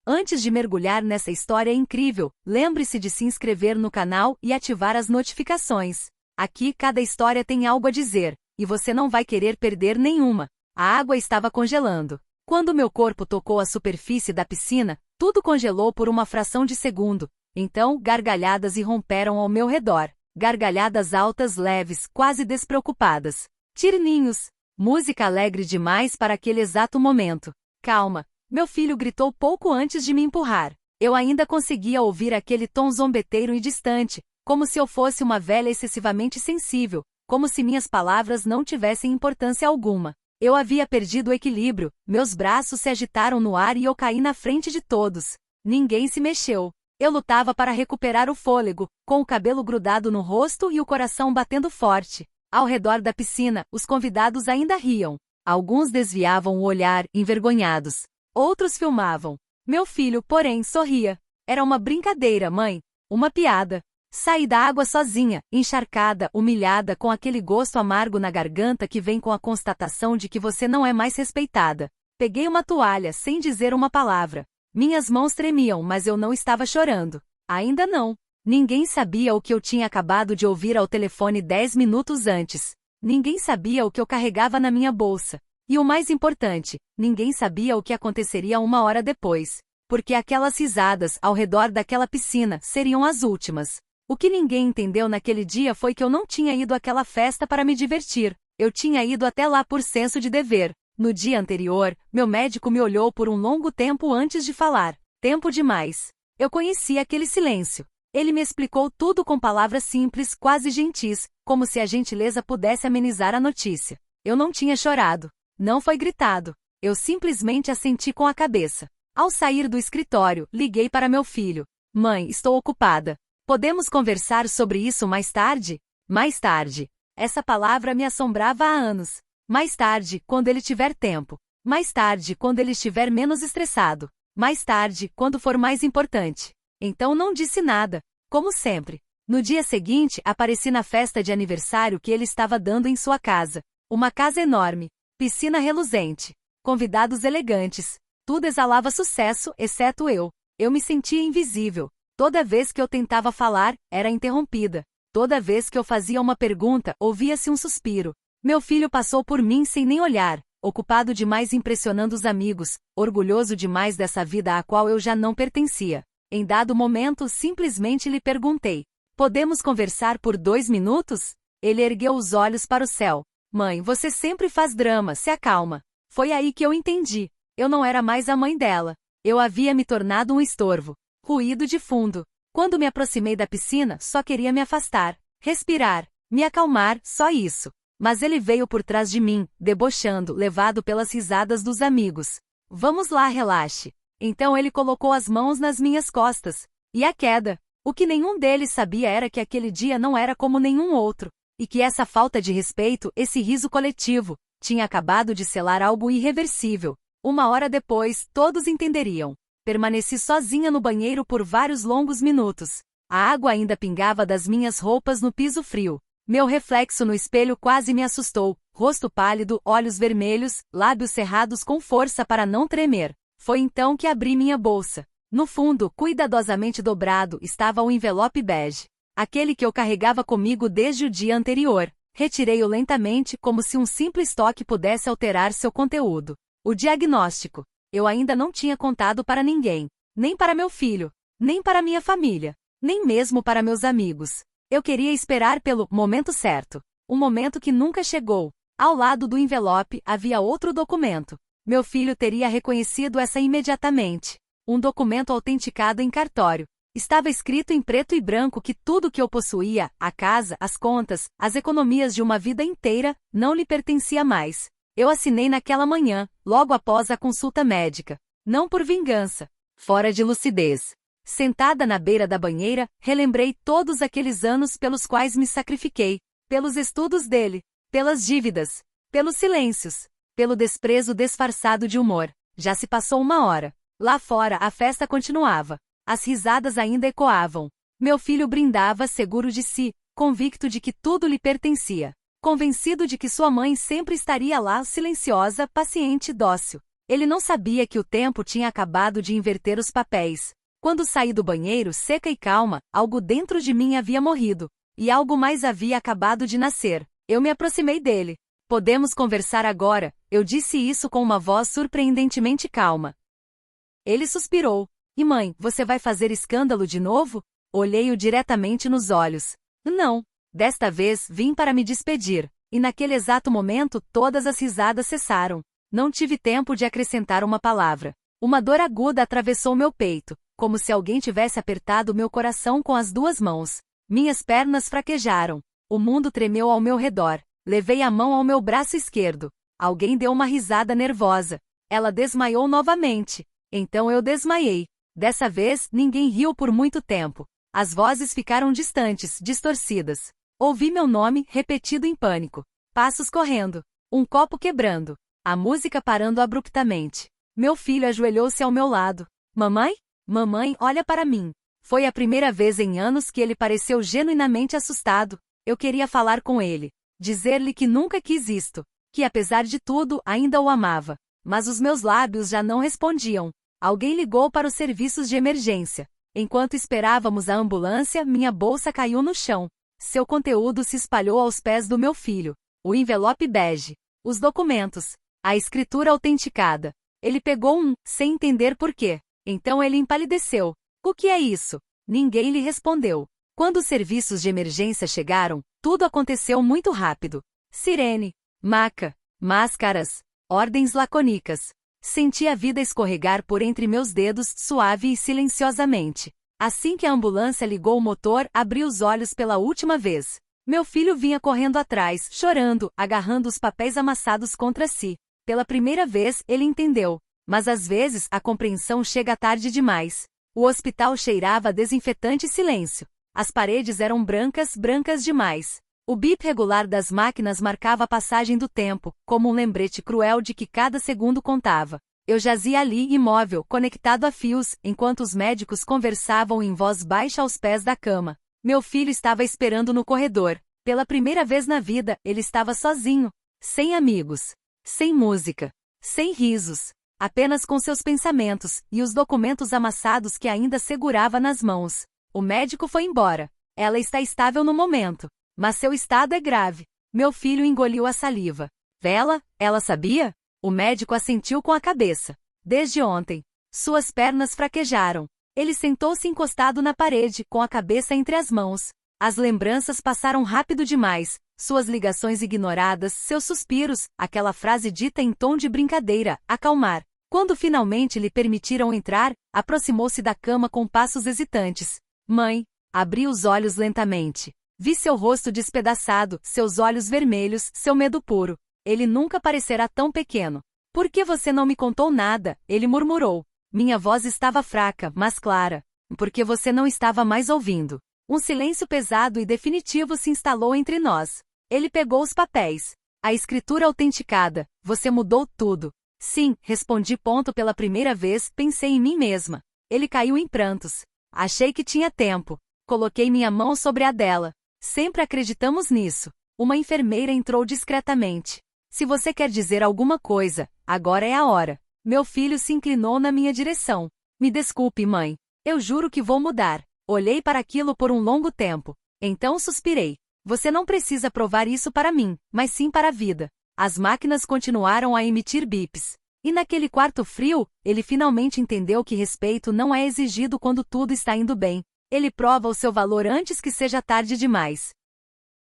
Antes de mergulhar nessa história incrível, lembre-se de se inscrever no canal e ativar as notificações. Aqui cada história tem algo a dizer, e você não vai querer perder nenhuma. A água estava congelando. Quando meu corpo tocou a superfície da piscina, tudo congelou por uma fração de segundo. Então, gargalhadas irromperam ao meu redor. Gargalhadas altas, leves, quase despreocupadas. Tirininhos. Música alegre demais para aquele exato momento. Calma. Meu filho gritou pouco antes de me empurrar. Eu ainda conseguia ouvir aquele tom zombeteiro e distante, como se eu fosse uma velha excessivamente sensível, como se minhas palavras não tivessem importância alguma. Eu havia perdido o equilíbrio, meus braços se agitaram no ar e eu caí na frente de todos. Ninguém se mexeu. Eu lutava para recuperar o fôlego, com o cabelo grudado no rosto e o coração batendo forte. Ao redor da piscina, os convidados ainda riam. Alguns desviavam o olhar, envergonhados. Outros filmavam. Meu filho, porém, sorria. Era uma brincadeira, mãe. Uma piada. Saí da água sozinha, encharcada, humilhada, com aquele gosto amargo na garganta que vem com a constatação de que você não é mais respeitada. Peguei uma toalha, sem dizer uma palavra. Minhas mãos tremiam, mas eu não estava chorando. Ainda não. Ninguém sabia o que eu tinha acabado de ouvir ao telefone 10 minutos antes. Ninguém sabia o que eu carregava na minha bolsa. E o mais importante, ninguém sabia o que aconteceria 1 hora depois. Porque aquelas risadas ao redor daquela piscina seriam as últimas. O que ninguém entendeu naquele dia foi que eu não tinha ido àquela festa para me divertir. Eu tinha ido até lá por senso de dever. No dia anterior, meu médico me olhou por um longo tempo antes de falar. Tempo demais. Eu conhecia aquele silêncio. Ele me explicou tudo com palavras simples, quase gentis, como se a gentileza pudesse amenizar a notícia. Eu não tinha chorado. Não foi gritado. Eu simplesmente assenti com a cabeça. Ao sair do escritório, liguei para meu filho. Mãe, estou ocupada. Podemos conversar sobre isso mais tarde? Mais tarde. Essa palavra me assombrava há anos. Mais tarde, quando ele tiver tempo. Mais tarde, quando ele estiver menos estressado. Mais tarde, quando for mais importante. Então não disse nada. Como sempre. No dia seguinte, apareci na festa de aniversário que ele estava dando em sua casa. Uma casa enorme. Piscina reluzente. Convidados elegantes. Tudo exalava sucesso, exceto eu. Eu me sentia invisível. Toda vez que eu tentava falar, era interrompida. Toda vez que eu fazia uma pergunta, ouvia-se um suspiro. Meu filho passou por mim sem nem olhar, ocupado demais impressionando os amigos, orgulhoso demais dessa vida à qual eu já não pertencia. Em dado momento, simplesmente lhe perguntei: podemos conversar por 2 minutos? Ele ergueu os olhos para o céu. Mãe, você sempre faz drama, se acalma. Foi aí que eu entendi. Eu não era mais a mãe dela. Eu havia me tornado um estorvo. Ruído de fundo. Quando me aproximei da piscina, só queria me afastar, respirar, me acalmar, só isso. Mas ele veio por trás de mim, debochando, levado pelas risadas dos amigos. Vamos lá, relaxe. Então ele colocou as mãos nas minhas costas. E a queda? O que nenhum deles sabia era que aquele dia não era como nenhum outro. E que essa falta de respeito, esse riso coletivo, tinha acabado de selar algo irreversível. 1 hora depois, todos entenderiam. Permaneci sozinha no banheiro por vários longos minutos. A água ainda pingava das minhas roupas no piso frio. Meu reflexo no espelho quase me assustou. Rosto pálido, olhos vermelhos, lábios cerrados com força para não tremer. Foi então que abri minha bolsa. No fundo, cuidadosamente dobrado, estava o envelope bege. Aquele que eu carregava comigo desde o dia anterior. Retirei-o lentamente como se um simples toque pudesse alterar seu conteúdo. O diagnóstico. Eu ainda não tinha contado para ninguém. Nem para meu filho. Nem para minha família. Nem mesmo para meus amigos. Eu queria esperar pelo momento certo. Um momento que nunca chegou. Ao lado do envelope havia outro documento. Meu filho teria reconhecido essa imediatamente. Um documento autenticado em cartório. Estava escrito em preto e branco que tudo que eu possuía, a casa, as contas, as economias de uma vida inteira, não lhe pertencia mais. Eu assinei naquela manhã, logo após a consulta médica. Não por vingança. Fora de lucidez. Sentada na beira da banheira, relembrei todos aqueles anos pelos quais me sacrifiquei. Pelos estudos dele. Pelas dívidas. Pelos silêncios. Pelo desprezo disfarçado de humor. Já se passou 1 hora. Lá fora a festa continuava. As risadas ainda ecoavam. Meu filho brindava seguro de si, convicto de que tudo lhe pertencia. Convencido de que sua mãe sempre estaria lá, silenciosa, paciente e dócil. Ele não sabia que o tempo tinha acabado de inverter os papéis. Quando saí do banheiro seca e calma, algo dentro de mim havia morrido. E algo mais havia acabado de nascer. Eu me aproximei dele. Podemos conversar agora, eu disse isso com uma voz surpreendentemente calma. Ele suspirou. E mãe, você vai fazer escândalo de novo? Olhei-o diretamente nos olhos. Não. Desta vez vim para me despedir. E naquele exato momento todas as risadas cessaram. Não tive tempo de acrescentar uma palavra. Uma dor aguda atravessou meu peito, como se alguém tivesse apertado meu coração com as duas mãos. Minhas pernas fraquejaram. O mundo tremeu ao meu redor. Levei a mão ao meu braço esquerdo. Alguém deu uma risada nervosa. Ela desmaiou novamente. Então eu desmaiei. Dessa vez, ninguém riu por muito tempo. As vozes ficaram distantes, distorcidas. Ouvi meu nome, repetido em pânico. Passos correndo. Um copo quebrando. A música parando abruptamente. Meu filho ajoelhou-se ao meu lado. Mamãe? Mamãe, olha para mim. Foi a primeira vez em anos que ele pareceu genuinamente assustado. Eu queria falar com ele. Dizer-lhe que nunca quis isto. Que apesar de tudo, ainda o amava. Mas os meus lábios já não respondiam. Alguém ligou para os serviços de emergência. Enquanto esperávamos a ambulância, minha bolsa caiu no chão. Seu conteúdo se espalhou aos pés do meu filho. O envelope bege. Os documentos. A escritura autenticada. Ele pegou um, sem entender por quê. Então ele empalideceu. O que é isso? Ninguém lhe respondeu. Quando os serviços de emergência chegaram, tudo aconteceu muito rápido. Sirene, maca, máscaras, ordens lacônicas. Senti a vida escorregar por entre meus dedos, suave e silenciosamente. Assim que a ambulância ligou o motor, abri os olhos pela última vez. Meu filho vinha correndo atrás, chorando, agarrando os papéis amassados contra si. Pela primeira vez, ele entendeu. Mas às vezes, a compreensão chega tarde demais. O hospital cheirava a desinfetante e silêncio. As paredes eram brancas, brancas demais. O bip regular das máquinas marcava a passagem do tempo, como um lembrete cruel de que cada segundo contava. Eu jazia ali imóvel, conectado a fios, enquanto os médicos conversavam em voz baixa aos pés da cama. Meu filho estava esperando no corredor. Pela primeira vez na vida, ele estava sozinho. Sem amigos. Sem música. Sem risos. Apenas com seus pensamentos, e os documentos amassados que ainda segurava nas mãos. O médico foi embora. Ela está estável no momento. Mas seu estado é grave. Meu filho engoliu a saliva. Vela? Ela sabia? O médico assentiu com a cabeça. Desde ontem. Suas pernas fraquejaram. Ele sentou-se encostado na parede, com a cabeça entre as mãos. As lembranças passaram rápido demais. Suas ligações ignoradas, seus suspiros, aquela frase dita em tom de brincadeira, acalmar. Quando finalmente lhe permitiram entrar, aproximou-se da cama com passos hesitantes. Mãe. Abri os olhos lentamente. Vi seu rosto despedaçado, seus olhos vermelhos, seu medo puro. Ele nunca parecerá tão pequeno. Por que você não me contou nada? Ele murmurou. Minha voz estava fraca, mas clara. Porque você não estava mais ouvindo. Um silêncio pesado e definitivo se instalou entre nós. Ele pegou os papéis. A escritura autenticada. Você mudou tudo. Sim, respondi pela primeira vez, pensei em mim mesma. Ele caiu em prantos. Achei que tinha tempo. Coloquei minha mão sobre a dela. Sempre acreditamos nisso. Uma enfermeira entrou discretamente. Se você quer dizer alguma coisa, agora é a hora. Meu filho se inclinou na minha direção. Me desculpe, mãe. Eu juro que vou mudar. Olhei para aquilo por um longo tempo. Então suspirei. Você não precisa provar isso para mim, mas sim para a vida. As máquinas continuaram a emitir bips. E naquele quarto frio, ele finalmente entendeu que respeito não é exigido quando tudo está indo bem. Ele prova o seu valor antes que seja tarde demais.